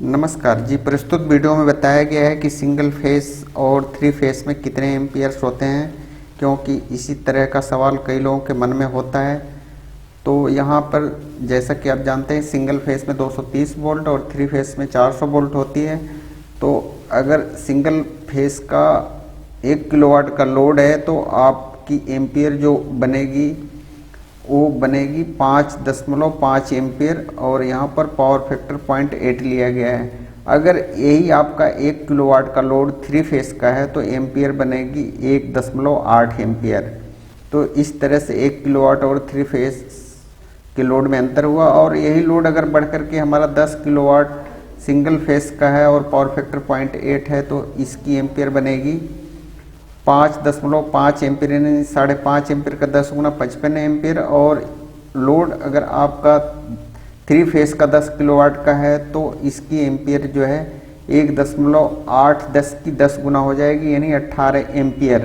नमस्कार जी। प्रस्तुत वीडियो में बताया गया है कि सिंगल फेस और थ्री फेस में कितने एम्पियर्स होते हैं, क्योंकि इसी तरह का सवाल कई लोगों के मन में होता है। तो यहाँ पर जैसा कि आप जानते हैं सिंगल फेस में 230 वोल्ट और थ्री फेस में 400 वोल्ट होती है। तो अगर सिंगल फेस का 1 किलोवाट का लोड है तो आपकी एम्पियर जो बनेगी वो बनेगी 5.5 एम्पियर और यहाँ पर पावर फैक्टर 0.8 लिया गया है। अगर यही आपका 1 किलोवाट का लोड थ्री फेस का है तो एम्पियर बनेगी 1.8 एम्पियर। तो इस तरह से 1 किलोवाट और थ्री फेस के लोड में अंतर हुआ। और यही लोड अगर बढ़ करके हमारा 10 किलोवाट सिंगल फेस का है और पावर फैक्टर 0.8 है तो इसकी एम्पियर बनेगी 5.5 एम्पियर, यानी 5.5 एम्पियर का 10 गुना 55 एम्पियर। और लोड अगर आपका थ्री फेस का 10 किलोवाट का है तो इसकी एम्पियर जो है 1.8 की 10 गुना हो जाएगी, यानी 18 एम्पियर।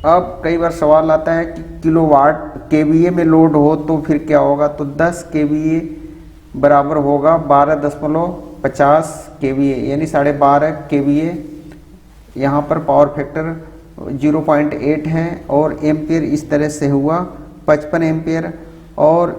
अब कई बार सवाल आता है कि किलोवाट केवीए में लोड हो तो फिर क्या होगा, तो 10 केवीए बराबर होगा 12.50 केवीए, यानी 12.5 केवीए। यहाँ पर पावर फैक्टर 0.8 है और एम्पियर इस तरह से हुआ 55 एम्पियर। और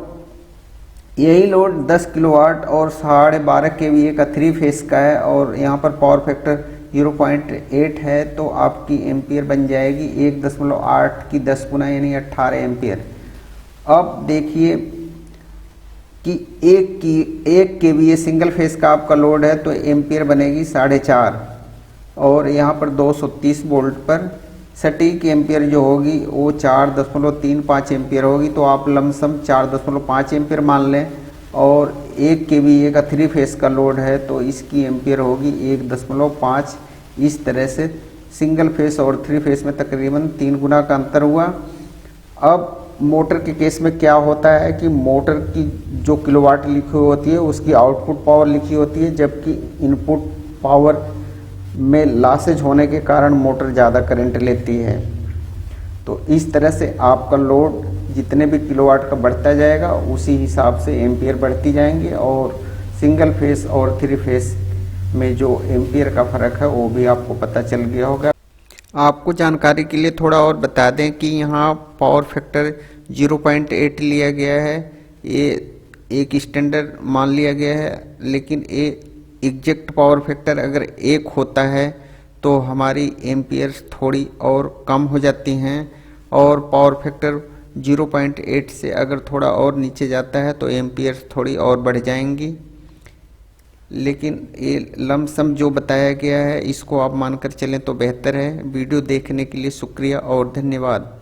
यही लोड 10 किलोवाट और 12.5 केवीए का थ्री फेस का है और यहाँ पर पावर फैक्टर 0.8 है तो आपकी एम्पियर बन जाएगी 1.8 की 10 गुना, यानी 18 एम्पियर। अब देखिए कि 1 केवीए सिंगल फेस का आपका लोड है तो एम्पियर बनेगी 4.5 और यहाँ पर 230 वोल्ट पर सटीक एम्पियर जो होगी वो 4.35 एम्पियर होगी। तो आप लमसम 4.5 एम्पियर मान लें। और 1 केवीए का थ्री फेस का लोड है तो इसकी एम्पियर होगी 1.5। इस तरह से सिंगल फेस और थ्री फेस में तकरीबन 3 गुना का अंतर हुआ। अब मोटर के केस में क्या होता है कि मोटर की जो किलोवाट लिखी होती है उसकी आउटपुट पावर लिखी होती है, जबकि इनपुट पावर में लॉसेज होने के कारण मोटर ज़्यादा करंट लेती है। तो इस तरह से आपका लोड जितने भी किलोवाट का बढ़ता जाएगा उसी हिसाब से एम्पियर बढ़ती जाएंगे और सिंगल फेस और थ्री फेस में जो एम्पियर का फ़र्क है वो भी आपको पता चल गया होगा। आपको जानकारी के लिए थोड़ा और बता दें कि यहाँ पावर फैक्टर 0.8 लिया गया है। ये एक स्टैंडर्ड मान लिया गया है, लेकिन ये एग्जैक्ट पावर फैक्टर अगर 1 होता है तो हमारी एम्पियर्स थोड़ी और कम हो जाती हैं और पावर फैक्टर 0.8 से अगर थोड़ा और नीचे जाता है तो एम्पियर्स थोड़ी और बढ़ जाएंगी। लेकिन ये लमसम जो बताया गया है इसको आप मानकर चलें तो बेहतर है। वीडियो देखने के लिए शुक्रिया और धन्यवाद।